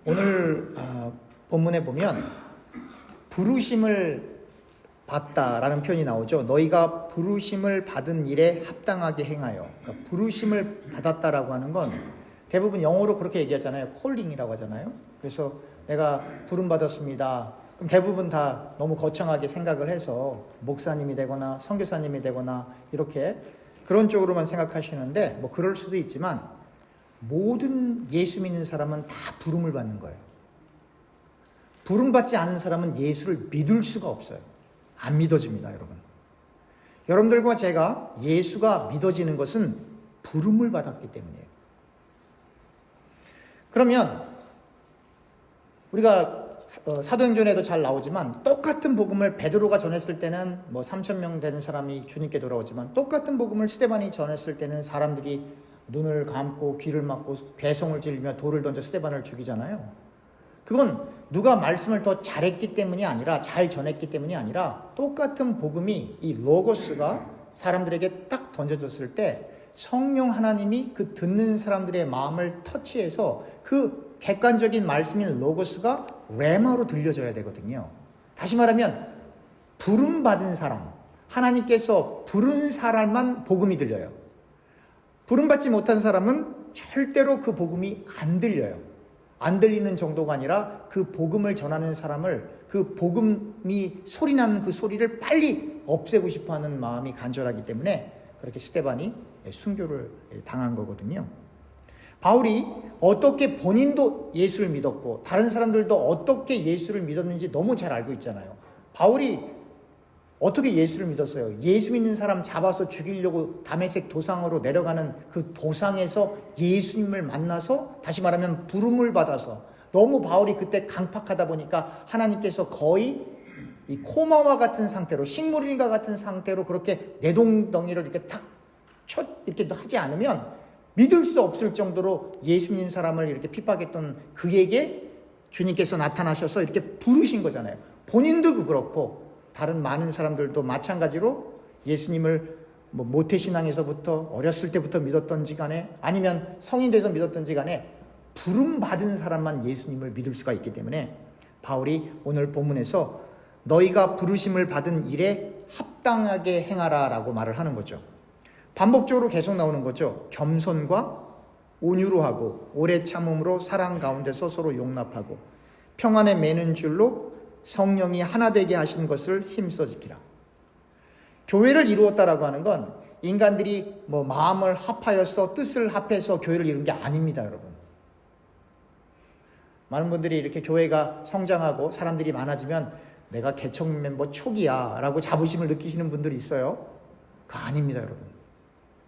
오늘 본문에 보면 부르심을 받다라는 표현이 나오죠. 너희가 부르심을 받은 일에 합당하게 행하여. 그러니까 부르심을 받았다라고 하는 건 대부분 영어로 그렇게 얘기하잖아요. 콜링이라고 하잖아요. 그래서 내가 부름 받았습니다. 그럼 대부분 다 너무 거창하게 생각을 해서 목사님이 되거나 선교사님이 되거나 이렇게 그런 쪽으로만 생각하시는데 뭐 그럴 수도 있지만 모든 예수 믿는 사람은 다 부름을 받는 거예요. 부름 받지 않은 사람은 예수를 믿을 수가 없어요. 안 믿어집니다, 여러분. 여러분들과 제가 예수가 믿어지는 것은 부름을 받았기 때문이에요. 그러면 우리가 사도행전에도 잘 나오지만 똑같은 복음을 베드로가 전했을 때는 뭐 3,000명 되는 사람이 주님께 돌아오지만 똑같은 복음을 스데반이 전했을 때는 사람들이 눈을 감고 귀를 막고 괴성을 지르며 돌을 던져 스데반을 죽이잖아요. 그건 누가 말씀을 더 잘했기 때문이 아니라 잘 전했기 때문이 아니라 똑같은 복음이 이 로고스가 사람들에게 딱 던져졌을 때 성령 하나님이 그 듣는 사람들의 마음을 터치해서 그 객관적인 말씀인 로고스가 레마로 들려져야 되거든요. 다시 말하면 부름 받은 사람, 하나님께서 부른 사람만 복음이 들려요. 부름 받지 못한 사람은 절대로 그 복음이 안 들려요. 안 들리는 정도가 아니라 그 복음을 전하는 사람을 그 복음이 소리나는 그 소리를 빨리 없애고 싶어하는 마음이 간절하기 때문에 그렇게 스데반이 순교를 당한 거거든요. 바울이 어떻게 본인도 예수를 믿었고 다른 사람들도 어떻게 예수를 믿었는지 너무 잘 알고 있잖아요. 바울이 어떻게 예수를 믿었어요? 예수 믿는 사람 잡아서 죽이려고 다메섹 도상으로 내려가는 그 도상에서 예수님을 만나서 다시 말하면 부름을 받아서 너무 바울이 그때 강팍하다 보니까 하나님께서 거의 이 코마와 같은 상태로 식물인과 같은 상태로 그렇게 내동덩이를 이렇게 탁 이렇게 하지 않으면 믿을 수 없을 정도로 예수 믿는 사람을 이렇게 핍박했던 그에게 주님께서 나타나셔서 이렇게 부르신 거잖아요. 본인도 그렇고 다른 많은 사람들도 마찬가지로 예수님을 뭐 모태신앙에서부터 어렸을 때부터 믿었던지 간에 아니면 성인 돼서 믿었던지 간에 부름 받은 사람만 예수님을 믿을 수가 있기 때문에 바울이 오늘 본문에서 너희가 부르심을 받은 일에 합당하게 행하라 라고 말을 하는 거죠. 반복적으로 계속 나오는 거죠. 겸손과 온유로 하고 오래 참음으로 사랑 가운데서 서로 용납하고 평안에 매는 줄로 성령이 하나 되게 하신 것을 힘써 지키라. 교회를 이루었다라고 하는 건 인간들이 뭐 마음을 합하여서 뜻을 합해서 교회를 이룬 게 아닙니다, 여러분. 많은 분들이 이렇게 교회가 성장하고 사람들이 많아지면 내가 개척 멤버 초기야 라고 자부심을 느끼시는 분들이 있어요. 그거 아닙니다, 여러분.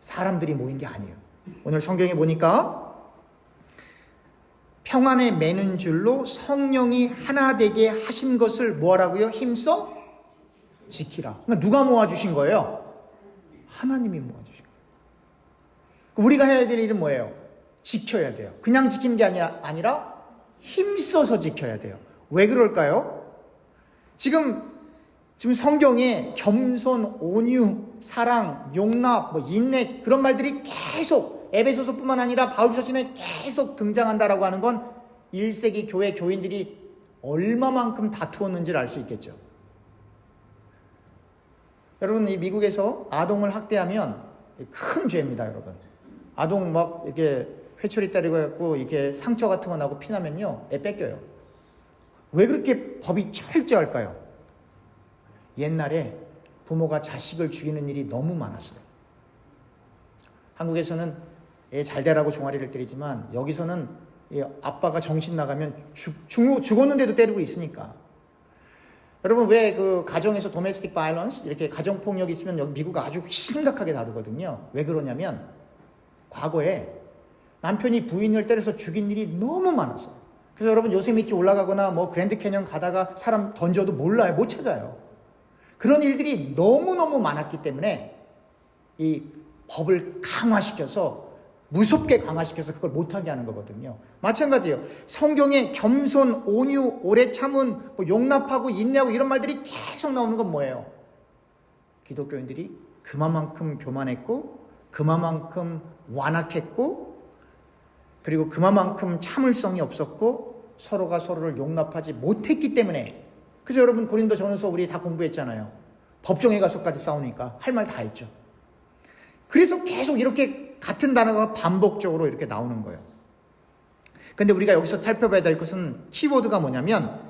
사람들이 모인 게 아니에요. 오늘 성경에 보니까 평안에 매는 줄로 성령이 하나 되게 하신 것을 뭐하라고요? 힘써 지키라. 그러니까 누가 모아주신 거예요? 하나님이 모아주신 거예요. 우리가 해야 될 일은 뭐예요? 지켜야 돼요. 그냥 지키는 게 아니라 힘써서 지켜야 돼요. 왜 그럴까요? 지금 성경에 겸손, 온유, 사랑, 용납, 인내 그런 말들이 계속 에베소서뿐만 아니라 바울서신에 계속 등장한다라고 하는 건 1세기 교회 교인들이 얼마만큼 다투었는지를 알 수 있겠죠. 여러분, 이 미국에서 아동을 학대하면 큰 죄입니다, 여러분. 아동 막 이렇게 회초리 때리고 해갖고 이렇게 상처 같은 거 나고 피나면요, 애 뺏겨요. 왜 그렇게 법이 철저할까요? 옛날에 부모가 자식을 죽이는 일이 너무 많았어요. 한국에서는 애 잘 되라고 종아리를 때리지만 여기서는 아빠가 정신 나가면 죽었는데도 때리고 있으니까. 여러분, 왜 그 가정에서 도메스틱 바이런스 이렇게 가정폭력이 있으면 여기 미국 아주 심각하게 다루거든요. 왜 그러냐면 과거에 남편이 부인을 때려서 죽인 일이 너무 많았어요. 그래서 여러분 요세미티 올라가거나 뭐 그랜드 캐년 가다가 사람 던져도 몰라요. 못 찾아요. 그런 일들이 너무너무 많았기 때문에 이 법을 강화시켜서 무섭게 강화시켜서 그걸 못하게 하는 거거든요. 마찬가지예요. 성경에 겸손, 온유, 오래 참은, 용납하고 인내하고 이런 말들이 계속 나오는 건 뭐예요? 기독교인들이 그만큼 교만했고 그만큼 완악했고 그리고 그만큼 참을성이 없었고 서로가 서로를 용납하지 못했기 때문에. 그래서 여러분 고린도전서 우리 다 공부했잖아요. 법정에 가서까지 싸우니까 할 말 다 했죠. 그래서 계속 이렇게 같은 단어가 반복적으로 이렇게 나오는 거예요. 근데 우리가 여기서 살펴봐야 될 것은 키워드가 뭐냐면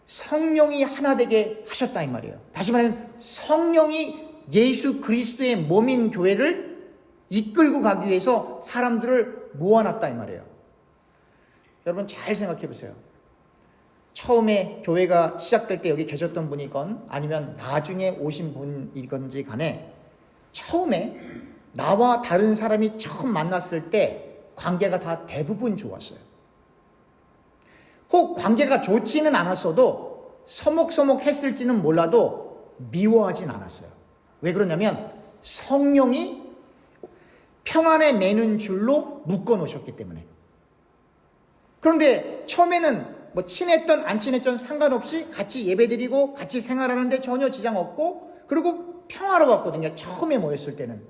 성령이 하나 되게 하셨다 이 말이에요. 다시 말하면 성령이 예수 그리스도의 몸인 교회를 이끌고 가기 위해서 사람들을 모아놨다 이 말이에요. 여러분 잘 생각해 보세요. 처음에 교회가 시작될 때 여기 계셨던 분이건 아니면 나중에 오신 분이건지 간에 처음에 나와 다른 사람이 처음 만났을 때 관계가 다 대부분 좋았어요. 혹 관계가 좋지는 않았어도 서먹서먹했을지는 몰라도 미워하진 않았어요. 왜 그러냐면 성령이 평안에 매는 줄로 묶어 놓으셨기 때문에. 그런데 처음에는 뭐 친했던 안 친했던 상관없이 같이 예배드리고 같이 생활하는데 전혀 지장 없고 그리고 평화로웠거든요. 처음에 모였을 때는.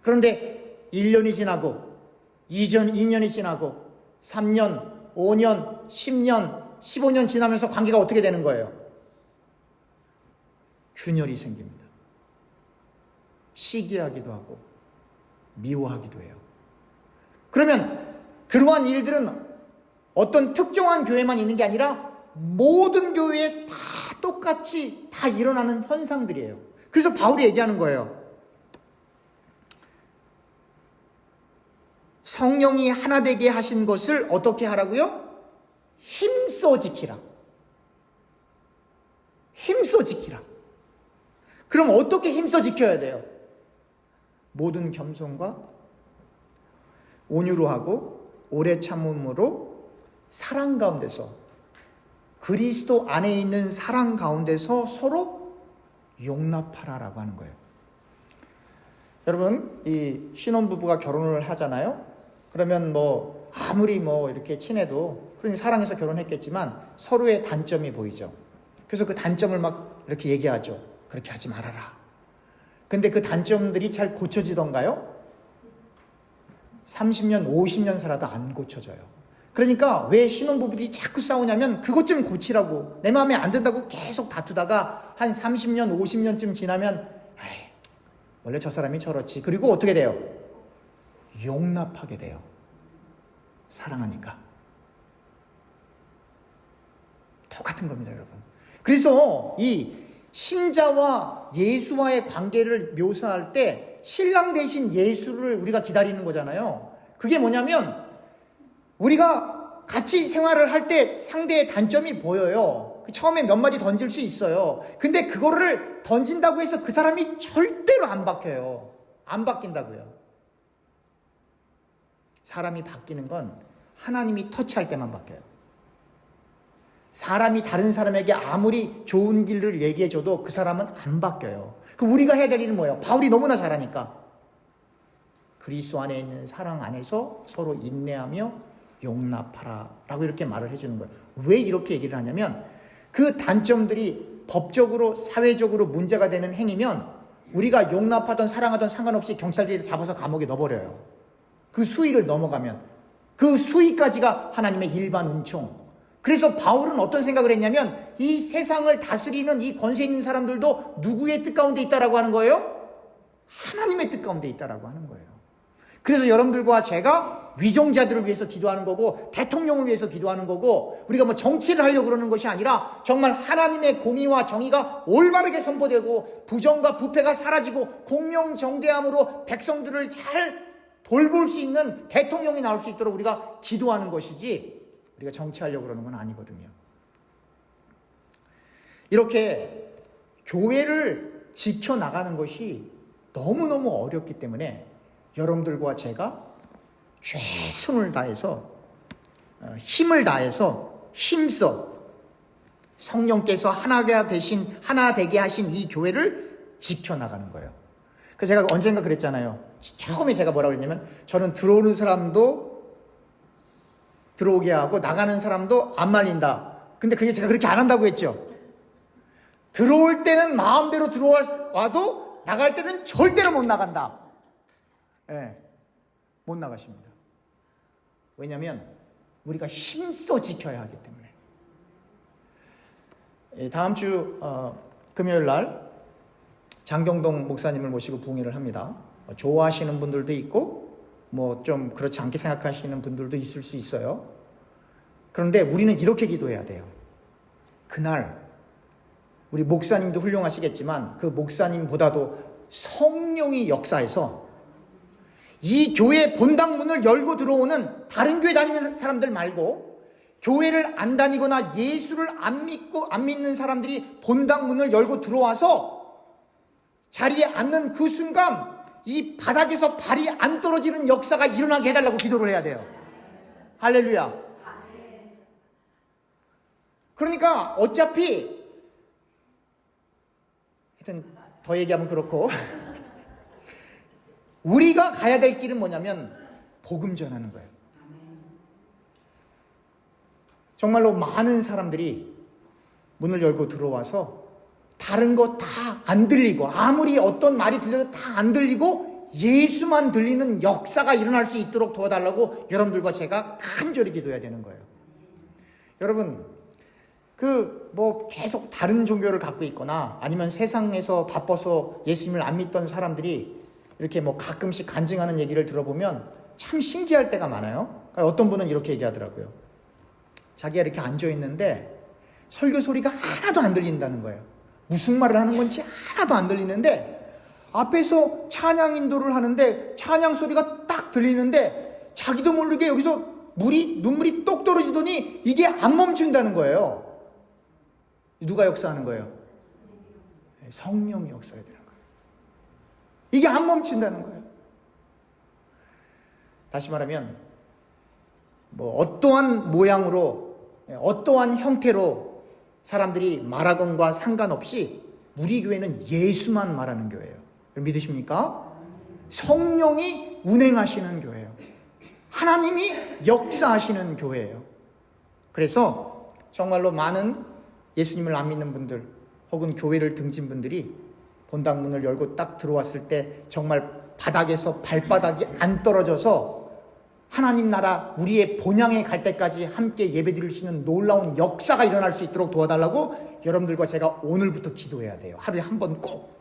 그런데 1년이 지나고 2년이 지나고 3년, 5년, 10년, 15년 지나면서 관계가 어떻게 되는 거예요? 균열이 생깁니다. 시기하기도 하고 미워하기도 해요. 그러면 그러한 일들은 어떤 특정한 교회만 있는 게 아니라 모든 교회에 다 똑같이 다 일어나는 현상들이에요. 그래서 바울이 얘기하는 거예요. 성령이 하나 되게 하신 것을 어떻게 하라고요? 힘써 지키라. 힘써 지키라. 그럼 어떻게 힘써 지켜야 돼요? 모든 겸손과 온유로 하고 오래 참음으로 사랑 가운데서 그리스도 안에 있는 사랑 가운데서 서로 용납하라라고 하는 거예요. 여러분 이 신혼부부가 결혼을 하잖아요. 그러면 뭐 아무리 뭐 이렇게 친해도 그러니 사랑해서 결혼했겠지만 서로의 단점이 보이죠. 그래서 그 단점을 막 이렇게 얘기하죠. 그렇게 하지 말아라. 근데 그 단점들이 잘 고쳐지던가요? 30년, 50년 살아도 안 고쳐져요. 그러니까 왜 신혼부부들이 자꾸 싸우냐면 그것 좀 고치라고. 내 마음에 안 든다고 계속 다투다가 한 30년, 50년쯤 지나면 에이, 원래 저 사람이 저렇지. 그리고 어떻게 돼요? 용납하게 돼요. 사랑하니까. 똑같은 겁니다, 여러분. 그래서 이 신자와 예수와의 관계를 묘사할 때 신랑 대신 예수를 우리가 기다리는 거잖아요. 그게 뭐냐면 우리가 같이 생활을 할 때 상대의 단점이 보여요. 처음에 몇 마디 던질 수 있어요. 근데 그거를 던진다고 해서 그 사람이 절대로 안 바뀌어요. 안 바뀐다고요. 사람이 바뀌는 건 하나님이 터치할 때만 바뀌어요. 사람이 다른 사람에게 아무리 좋은 길을 얘기해줘도 그 사람은 안 바뀌어요. 그럼 우리가 해야 될 일은 뭐예요? 바울이 너무나 잘하니까 그리스도 안에 있는 사랑 안에서 서로 인내하며 용납하라 라고 이렇게 말을 해주는 거예요. 왜 이렇게 얘기를 하냐면 그 단점들이 법적으로 사회적으로 문제가 되는 행위면 우리가 용납하던 사랑하던 상관없이 경찰들이 잡아서 감옥에 넣어버려요. 그 수위를 넘어가면 그 수위까지가 하나님의 일반 은총. 그래서 바울은 어떤 생각을 했냐면 이 세상을 다스리는 이 권세 있는 사람들도 누구의 뜻 가운데 있다라고 하는 거예요? 하나님의 뜻 가운데 있다라고 하는 거예요. 그래서 여러분들과 제가 위정자들을 위해서 기도하는 거고 대통령을 위해서 기도하는 거고 우리가 뭐 정치를 하려고 그러는 것이 아니라 정말 하나님의 공의와 정의가 올바르게 선포되고 부정과 부패가 사라지고 공명정대함으로 백성들을 잘 돌볼 수 있는 대통령이 나올 수 있도록 우리가 기도하는 것이지 우리가 정치하려고 그러는 건 아니거든요. 이렇게 교회를 지켜나가는 것이 너무너무 어렵기 때문에 여러분들과 제가 최선을 다해서 힘을 다해서 힘써 성령께서 하나 되게 하신 이 교회를 지켜나가는 거예요. 그래서 제가 언젠가 그랬잖아요. 처음에 제가 뭐라고 그랬냐면 저는 들어오는 사람도 들어오게 하고 나가는 사람도 안 말린다. 근데 그게 제가 그렇게 안 한다고 했죠. 들어올 때는 마음대로 들어와도 나갈 때는 절대로 못 나간다. 네, 못 나가십니다. 왜냐하면 우리가 힘써 지켜야 하기 때문에. 다음 주 금요일 날 장경동 목사님을 모시고 부흥회를 합니다. 좋아하시는 분들도 있고 뭐 좀 그렇지 않게 생각하시는 분들도 있을 수 있어요. 그런데 우리는 이렇게 기도해야 돼요. 그날 우리 목사님도 훌륭하시겠지만 그 목사님보다도 성령이 역사해서 이 교회 본당 문을 열고 들어오는 다른 교회 다니는 사람들 말고 교회를 안 다니거나 예수를 안 믿는 사람들이 본당 문을 열고 들어와서 자리에 앉는 그 순간 이 바닥에서 발이 안 떨어지는 역사가 일어나게 해달라고 기도를 해야 돼요. 할렐루야. 그러니까 어차피 하여튼 더 얘기하면 그렇고 우리가 가야 될 길은 뭐냐면 복음 전하는 거예요. 정말로 많은 사람들이 문을 열고 들어와서 다른 거 다 안 들리고 아무리 어떤 말이 들려도 다 안 들리고 예수만 들리는 역사가 일어날 수 있도록 도와달라고 여러분들과 제가 간절히 기도해야 되는 거예요. 여러분 계속 다른 종교를 갖고 있거나 아니면 세상에서 바빠서 예수님을 안 믿던 사람들이 이렇게 가끔씩 간증하는 얘기를 들어보면 참 신기할 때가 많아요. 어떤 분은 이렇게 얘기하더라고요. 자기가 이렇게 앉아있는데 설교 소리가 하나도 안 들린다는 거예요. 무슨 말을 하는 건지 하나도 안 들리는데 앞에서 찬양 인도를 하는데 찬양 소리가 딱 들리는데 자기도 모르게 여기서 눈물이 똑 떨어지더니 이게 안 멈춘다는 거예요. 누가 역사하는 거예요? 성령이 역사해야 되는 거예요. 이게 안 멈춘다는 거예요. 다시 말하면 어떠한 모양으로 어떠한 형태로 사람들이 말하건과 상관없이 우리 교회는 예수만 말하는 교회예요. 믿으십니까? 성령이 운행하시는 교회예요. 하나님이 역사하시는 교회예요. 그래서 정말로 많은 예수님을 안 믿는 분들 혹은 교회를 등진 분들이 본당 문을 열고 딱 들어왔을 때 정말 바닥에서 발바닥이 안 떨어져서 하나님 나라 우리의 본향에 갈 때까지 함께 예배드릴 수 있는 놀라운 역사가 일어날 수 있도록 도와달라고 여러분들과 제가 오늘부터 기도해야 돼요. 하루에 한 번 꼭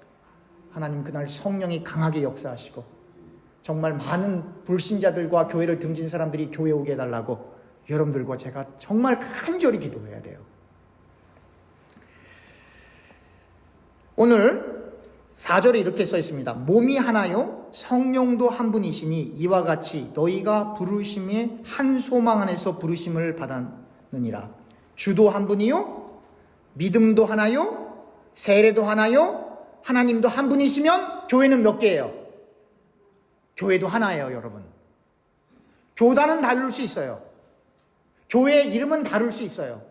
하나님 그날 성령이 강하게 역사하시고 정말 많은 불신자들과 교회를 등진 사람들이 교회 오게 해달라고 여러분들과 제가 정말 간절히 기도해야 돼요. 오늘 4절에 이렇게 써 있습니다. 몸이 하나요 성령도 한 분이시니 이와 같이 너희가 부르심의 한 소망 안에서 부르심을 받았느니라. 주도 한 분이요 믿음도 하나요 세례도 하나요 하나님도 한 분이시면 교회는 몇 개예요? 교회도 하나예요. 여러분, 교단은 다를 수 있어요. 교회의 이름은 다를 수 있어요.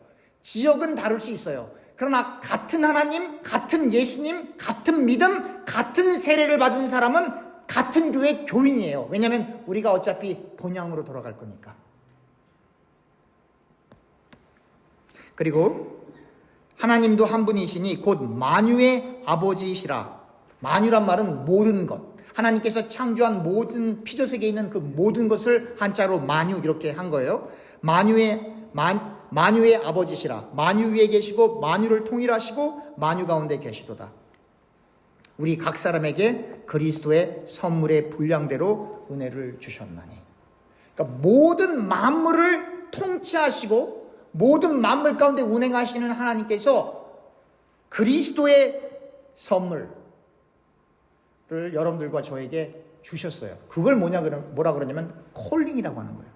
지역은 다를 수 있어요. 그러나 같은 하나님, 같은 예수님, 같은 믿음, 같은 세례를 받은 사람은 같은 교회 교인이에요. 왜냐하면 우리가 어차피 본향으로 돌아갈 거니까. 그리고 하나님도 한 분이시니 곧 만유의 아버지시라. 만유란 말은 모든 것. 하나님께서 창조한 모든 피조세계에 있는 그 모든 것을 한자로 만유 이렇게 한 거예요. 만유의 아버지시라. 만유 위에 계시고 만유를 통일하시고 만유 가운데 계시도다. 우리 각 사람에게 그리스도의 선물의 분량대로 은혜를 주셨나니. 그러니까 모든 만물을 통치하시고 모든 만물 가운데 운행하시는 하나님께서 그리스도의 선물을 여러분들과 저에게 주셨어요. 그걸 뭐라 그러냐면 콜링이라고 하는 거예요.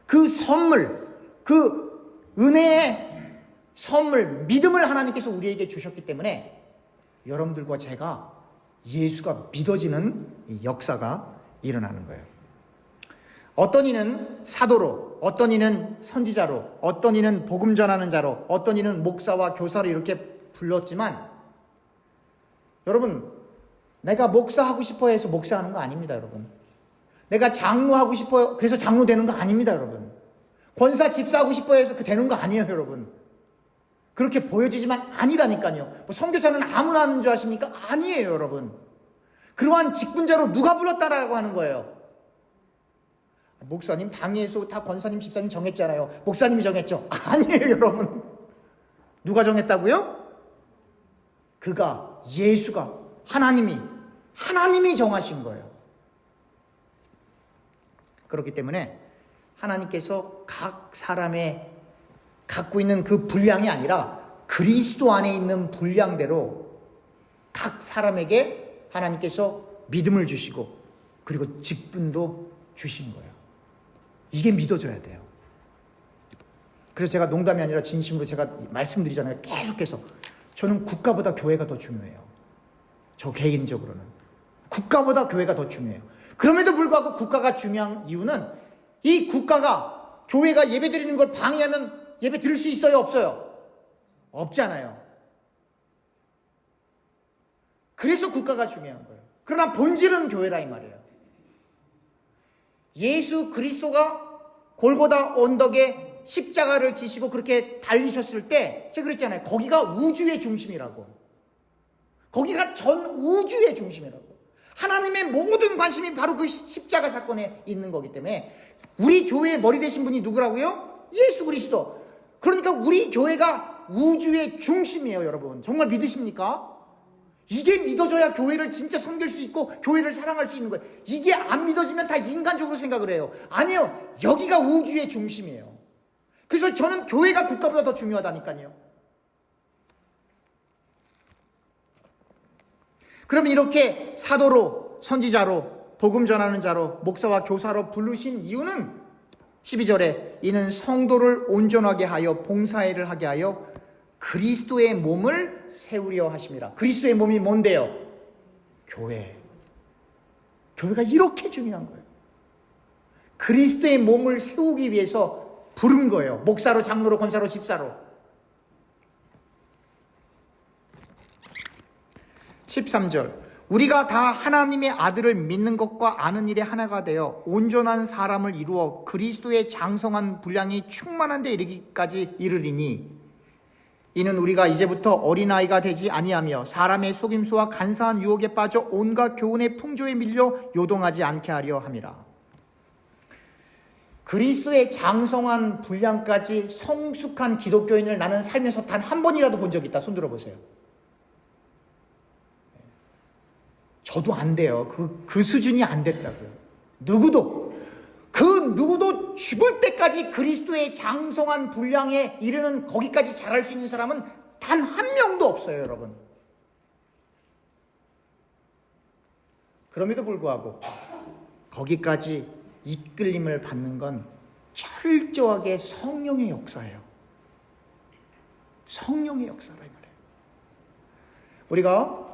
그 선물, 그 은혜의 선물, 믿음을 하나님께서 우리에게 주셨기 때문에 여러분들과 제가 예수가 믿어지는 역사가 일어나는 거예요. 어떤 이는 사도로, 어떤 이는 선지자로, 어떤 이는 복음 전하는 자로, 어떤 이는 목사와 교사로 이렇게 불렀지만 여러분, 내가 목사하고 싶어 해서 목사하는 거 아닙니다. 여러분, 내가 장로하고 싶어요 그래서 장로 되는 거 아닙니다. 여러분, 권사 집사하고 싶어 해서 되는 거 아니에요. 여러분, 그렇게 보여지지만 아니라니까요. 선교사는 아무나 하는 줄 아십니까? 아니에요. 여러분, 그러한 직분자로 누가 불렀다라고 하는 거예요? 목사님 당에서 다 권사님 집사님 정했잖아요. 목사님이 정했죠? 아니에요. 여러분, 누가 정했다고요? 그가, 예수가, 하나님이 정하신 거예요. 그렇기 때문에 하나님께서 각 사람의 갖고 있는 그 분량이 아니라 그리스도 안에 있는 분량대로 각 사람에게 하나님께서 믿음을 주시고 그리고 직분도 주신 거예요. 이게 믿어져야 돼요. 그래서 제가 농담이 아니라 진심으로 제가 말씀드리잖아요. 계속해서 저는 국가보다 교회가 더 중요해요. 저 개인적으로는 국가보다 교회가 더 중요해요. 그럼에도 불구하고 국가가 중요한 이유는 이 국가가 교회가 예배 드리는 걸 방해하면 예배 드릴 수 있어요? 없어요? 없잖아요. 그래서 국가가 중요한 거예요. 그러나 본질은 교회라 이 말이에요. 예수 그리스도가 골고다 언덕에 십자가를 지시고 그렇게 달리셨을 때 제가 그랬잖아요. 거기가 우주의 중심이라고. 거기가 전 우주의 중심이라고. 하나님의 모든 관심이 바로 그 십자가 사건에 있는 거기 때문에 우리 교회의 머리 되신 분이 누구라고요? 예수 그리스도. 그러니까 우리 교회가 우주의 중심이에요, 여러분. 정말 믿으십니까? 이게 믿어져야 교회를 진짜 섬길 수 있고 교회를 사랑할 수 있는 거예요. 이게 안 믿어지면 다 인간적으로 생각을 해요. 아니요. 여기가 우주의 중심이에요. 그래서 저는 교회가 국가보다 더 중요하다니까요. 그러면 이렇게 사도로, 선지자로, 복음 전하는 자로, 목사와 교사로 부르신 이유는 12절에 이는 성도를 온전하게 하여 봉사일을 하게 하여 그리스도의 몸을 세우려 하심이라. 그리스도의 몸이 뭔데요? 교회. 교회가 이렇게 중요한 거예요. 그리스도의 몸을 세우기 위해서 부른 거예요. 목사로, 장로로, 권사로, 집사로. 13절 우리가 다 하나님의 아들을 믿는 것과 아는 일에 하나가 되어 온전한 사람을 이루어 그리스도의 장성한 분량이 충만한 데 이르기까지 이르리니 이는 우리가 이제부터 어린아이가 되지 아니하며 사람의 속임수와 간사한 유혹에 빠져 온갖 교훈의 풍조에 밀려 요동하지 않게 하려 함이라. 그리스도의 장성한 분량까지 성숙한 기독교인을 나는 살면서 단 한 번이라도 본 적 있다. 손 들어보세요. 저도 안 돼요. 그 수준이 안 됐다고요. 누구도 죽을 때까지 그리스도의 장성한 분량에 이르는 거기까지 잘할 수 있는 사람은 단 한 명도 없어요, 여러분. 그럼에도 불구하고 거기까지 이끌림을 받는 건 철저하게 성령의 역사예요. 성령의 역사라 이 말이에요. 우리가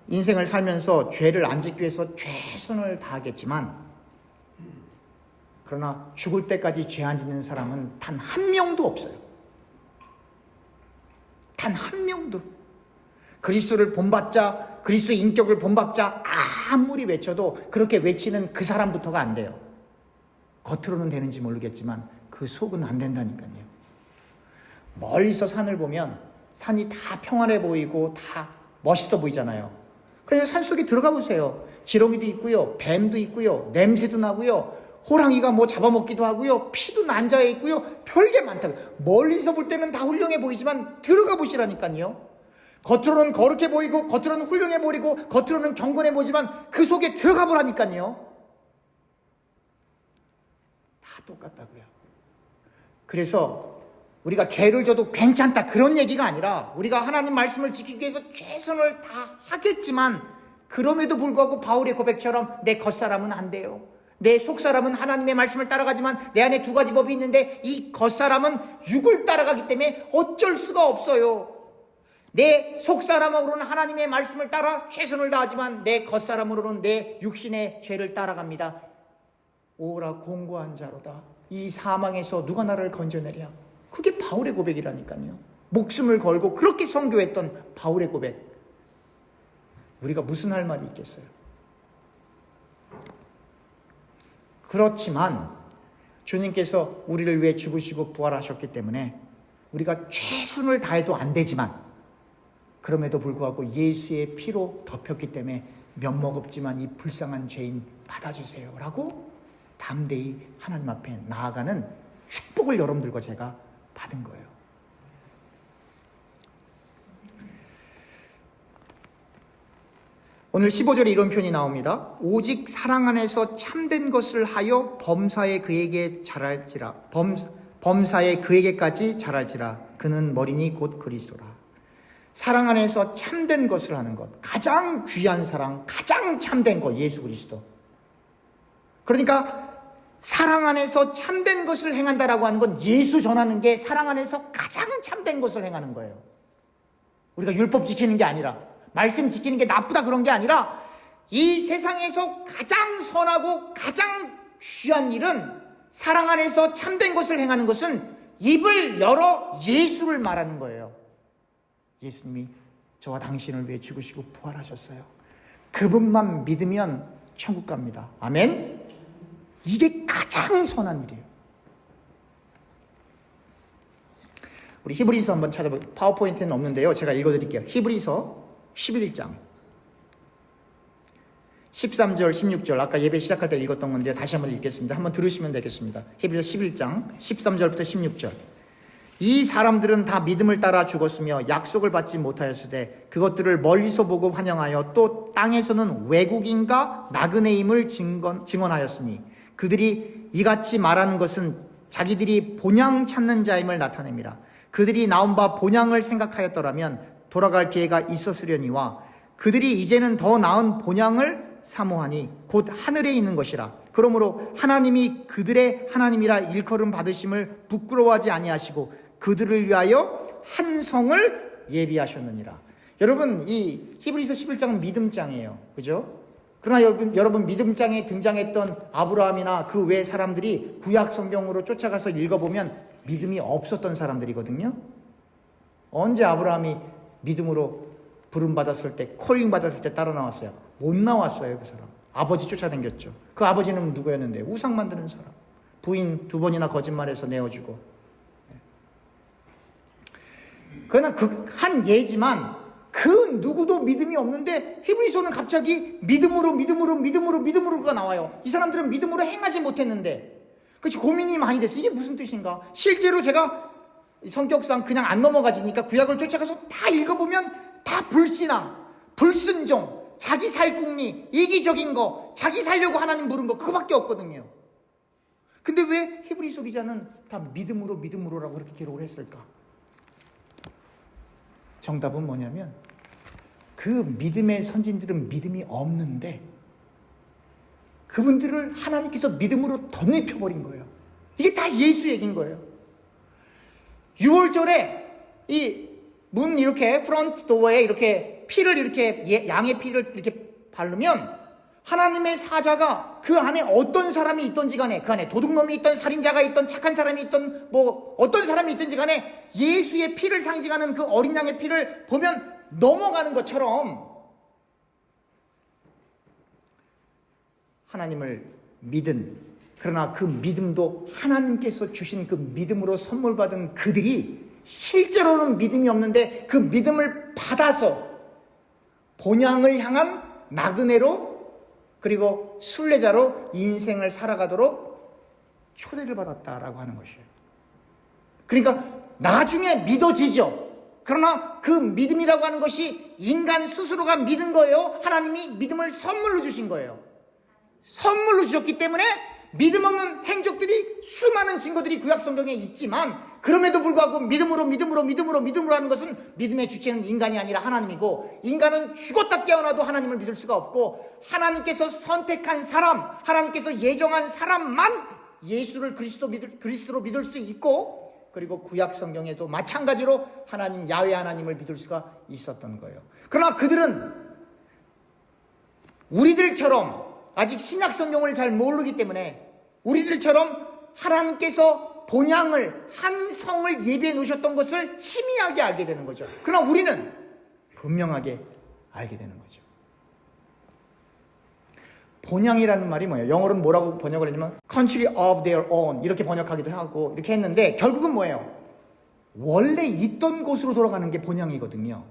인생을 살면서 죄를 안 짓기 위해서 최선을 다하겠지만 그러나 죽을 때까지 죄 안 짓는 사람은 단 한 명도 없어요. 단 한 명도. 그리스도를 본받자, 그리스도의 인격을 본받자 아무리 외쳐도 그렇게 외치는 그 사람부터가 안 돼요. 겉으로는 되는지 모르겠지만 그 속은 안 된다니까요. 멀리서 산을 보면 산이 다 평안해 보이고 다 멋있어 보이잖아요. 그래서 산속에 들어가 보세요. 지렁이도 있고요, 뱀도 있고요, 냄새도 나고요, 호랑이가 뭐 잡아먹기도 하고요, 피도 난자에 있고요, 별게 많다고요. 멀리서 볼 때는 다 훌륭해 보이지만 들어가 보시라니까요. 겉으로는 거룩해 보이고 겉으로는 훌륭해 보이고 겉으로는 경건해 보이지만 그 속에 들어가 보라니까요. 다 똑같다고요. 그래서 우리가 죄를 져도 괜찮다 그런 얘기가 아니라 우리가 하나님 말씀을 지키기 위해서 최선을 다 하겠지만 그럼에도 불구하고 바울의 고백처럼 내 겉사람은 안 돼요. 내 속사람은 하나님의 말씀을 따라가지만 내 안에 두 가지 법이 있는데 이 겉사람은 육을 따라가기 때문에 어쩔 수가 없어요. 내 속사람으로는 하나님의 말씀을 따라 최선을 다하지만 내 겉사람으로는 내 육신의 죄를 따라갑니다. 오라 공고한 자로다. 이 사망에서 누가 나를 건져내랴. 그게 바울의 고백이라니까요. 목숨을 걸고 그렇게 선교했던 바울의 고백. 우리가 무슨 할 말이 있겠어요? 그렇지만 주님께서 우리를 위해 죽으시고 부활하셨기 때문에 우리가 최선을 다해도 안 되지만 그럼에도 불구하고 예수의 피로 덮였기 때문에 면목 없지만 이 불쌍한 죄인 받아주세요 라고 담대히 하나님 앞에 나아가는 축복을 여러분들과 제가 받은 거예요. 오늘 15절에 이런 표현이 나옵니다. 오직 사랑 안에서 참된 것을 하여 범사에 그에게 자랄지라. 범사에 그에게까지 자랄지라. 그는 머리니 곧 그리스도라. 사랑 안에서 참된 것을 하는 것. 가장 귀한 사랑, 가장 참된 것, 예수 그리스도. 그러니까 사랑 안에서 참된 것을 행한다라고 하는 건 예수 전하는 게 사랑 안에서 가장 참된 것을 행하는 거예요. 우리가 율법 지키는 게 아니라, 말씀 지키는 게 나쁘다 그런 게 아니라, 이 세상에서 가장 선하고 가장 귀한 일은 사랑 안에서 참된 것을 행하는 것은 입을 열어 예수를 말하는 거예요. 예수님이 저와 당신을 위해 죽으시고 부활하셨어요. 그분만 믿으면 천국 갑니다. 아멘? 이게 가장 선한 일이에요. 우리 히브리서 한번 찾아볼게요. 파워포인트는 없는데요. 제가 읽어드릴게요. 히브리서 11장 13절 16절 아까 예배 시작할 때 읽었던 건데 다시 한번 읽겠습니다. 한번 들으시면 되겠습니다. 히브리서 11장 13절부터 16절. 이 사람들은 다 믿음을 따라 죽었으며 약속을 받지 못하였으되 그것들을 멀리서 보고 환영하여 또 땅에서는 외국인과 나그네임을 증언하였으니 그들이 이같이 말하는 것은 자기들이 본향 찾는 자임을 나타냅니다. 그들이 나온 바 본향을 생각하였더라면 돌아갈 기회가 있었으려니와 그들이 이제는 더 나은 본향을 사모하니 곧 하늘에 있는 것이라. 그러므로 하나님이 그들의 하나님이라 일컬음 받으심을 부끄러워하지 아니하시고 그들을 위하여 한 성을 예비하셨느니라. 여러분, 이 히브리서 11장은 믿음장이에요. 그죠? 그러나 여러분 믿음장에 등장했던 아브라함이나 그 외 사람들이 구약 성경으로 쫓아가서 읽어보면 믿음이 없었던 사람들이거든요. 언제 아브라함이 믿음으로 부름받았을 때, 콜링 받았을 때 따라 나왔어요? 못 나왔어요. 그 사람 아버지 쫓아다녔죠. 그 아버지는 누구였는데? 우상 만드는 사람. 부인 2번이나 거짓말해서 내어주고. 그러나 한 예지만 그 누구도 믿음이 없는데 히브리서는 갑자기 믿음으로가 나와요. 이 사람들은 믿음으로 행하지 못했는데, 그렇지, 고민이 많이 됐어요. 이게 무슨 뜻인가? 실제로 제가 성격상 그냥 안 넘어가지니까 구약을 쫓아가서 다 읽어보면 다 불신앙, 불순종, 자기 살궁리, 이기적인 거, 자기 살려고 하나님 부른 거, 그거밖에 없거든요. 근데 왜 히브리서 기자는 다 믿음으로라고 그렇게 기록을 했을까? 정답은 뭐냐면 그 믿음의 선진들은 믿음이 없는데 그분들을 하나님께서 믿음으로 덧입혀버린 거예요. 이게 다 예수 얘기인 거예요. 6월절에 이 문 이렇게 프런트 도어에 이렇게 피를 이렇게 양의 피를 이렇게 바르면 하나님의 사자가 그 안에 어떤 사람이 있던지 간에, 그 안에 도둑놈이 있던 살인자가 있던 착한 사람이 있던 뭐 어떤 사람이 있든지 간에 예수의 피를 상징하는 그 어린 양의 피를 보면 넘어가는 것처럼 하나님을 믿은, 그러나 그 믿음도 하나님께서 주신 그 믿음으로 선물 받은 그들이 실제로는 믿음이 없는데 그 믿음을 받아서 본향을 향한 나그네로, 그리고 순례자로 인생을 살아가도록 초대를 받았다라고 하는 것이에요. 그러니까 나중에 믿어지죠. 그러나 그 믿음이라고 하는 것이 인간 스스로가 믿은 거예요? 하나님이 믿음을 선물로 주신 거예요? 선물로 주셨기 때문에 믿음 없는 행적들이, 수많은 증거들이 구약 성경에 있지만, 그럼에도 불구하고 믿음으로 하는 것은 믿음의 주체는 인간이 아니라 하나님이고, 인간은 죽었다 깨어나도 하나님을 믿을 수가 없고, 하나님께서 선택한 사람, 하나님께서 예정한 사람만 예수를 그리스도로 믿을 수 있고, 그리고 구약 성경에도 마찬가지로 하나님, 야훼 하나님을 믿을 수가 있었던 거예요. 그러나 그들은 우리들처럼 아직 신약 성경을 잘 모르기 때문에 우리들처럼 하나님께서 본향을, 한 성을 예비해 놓으셨던 것을 희미하게 알게 되는 거죠. 그러나 우리는 분명하게 알게 되는 거죠. 본향이라는 말이 뭐예요? 영어로는 뭐라고 번역을 했냐면 country of their own 이렇게 번역하기도 하고 이렇게 했는데, 결국은 뭐예요? 원래 있던 곳으로 돌아가는 게 본향이거든요.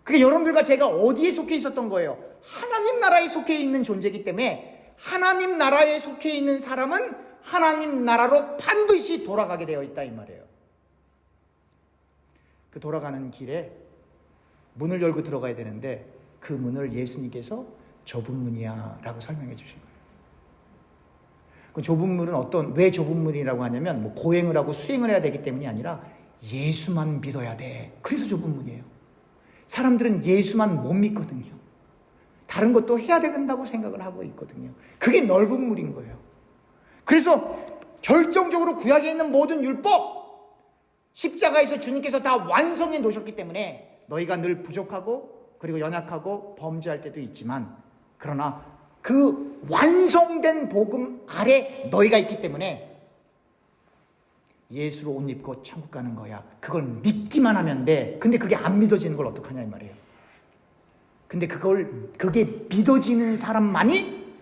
그게 여러분들과 제가 어디에 속해 있었던 거예요? 하나님 나라에 속해 있는 존재이기 때문에 하나님 나라에 속해 있는 사람은 하나님 나라로 반드시 돌아가게 되어 있다 이 말이에요. 그 돌아가는 길에 문을 열고 들어가야 되는데 그 문을 예수님께서 좁은 문이야 라고 설명해 주신 거예요. 그 좁은 문은 왜 좁은 문이라고 하냐면 뭐 고행을 하고 수행을 해야 되기 때문이 아니라 예수만 믿어야 돼. 그래서 좁은 문이에요. 사람들은 예수만 못 믿거든요. 다른 것도 해야 된다고 생각을 하고 있거든요. 그게 넓은 문인 거예요. 그래서 결정적으로 구약에 있는 모든 율법, 십자가에서 주님께서 다 완성해 놓으셨기 때문에 너희가 늘 부족하고 그리고 연약하고 범죄할 때도 있지만, 그러나 그 완성된 복음 아래 너희가 있기 때문에 예수로 옷 입고 천국 가는 거야. 그걸 믿기만 하면 돼. 근데 그게 안 믿어지는 걸 어떡하냐 이 말이에요. 근데 그게 믿어지는 사람만이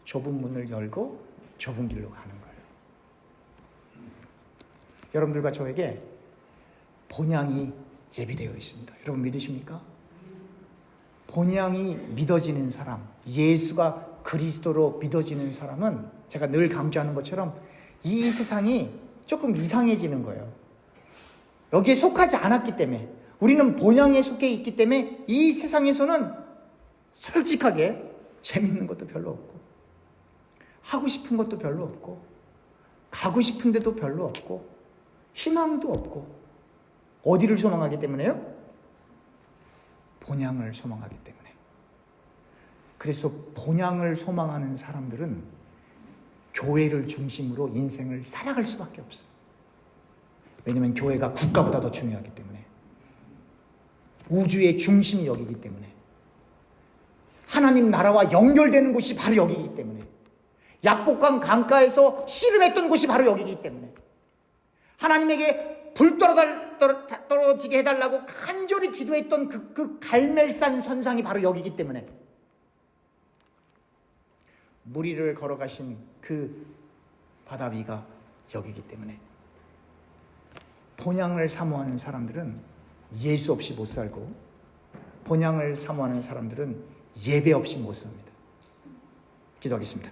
좁은 문을 열고 좁은 길로 가는 거예요. 여러분들과 저에게 본향이 예비되어 있습니다. 여러분 믿으십니까? 본향이 믿어지는 사람, 예수가 그리스도로 믿어지는 사람은 제가 늘 강조하는 것처럼 이 세상이 조금 이상해지는 거예요. 여기에 속하지 않았기 때문에, 우리는 본향에 속해 있기 때문에 이 세상에서는 솔직하게 재밌는 것도 별로 없고 하고 싶은 것도 별로 없고 가고 싶은 데도 별로 없고 희망도 없고, 어디를 소망하기 때문에요? 본향을 소망하기 때문에. 그래서 본향을 소망하는 사람들은 교회를 중심으로 인생을 살아갈 수밖에 없어요. 왜냐하면 교회가 국가보다 더 중요하기 때문에, 우주의 중심이 여기기 때문에, 하나님 나라와 연결되는 곳이 바로 여기이기 때문에, 약복강 강가에서 씨름했던 곳이 바로 여기이기 때문에, 하나님에게 불 떨어지게 해달라고 간절히 기도했던 그 갈멜산 선상이 바로 여기이기 때문에, 무리를 걸어가신 그 바다 위가 여기이기 때문에, 본향을 사모하는 사람들은 예수 없이 못 살고, 본향을 사모하는 사람들은 예배 없이 못 삽니다. 기도하겠습니다.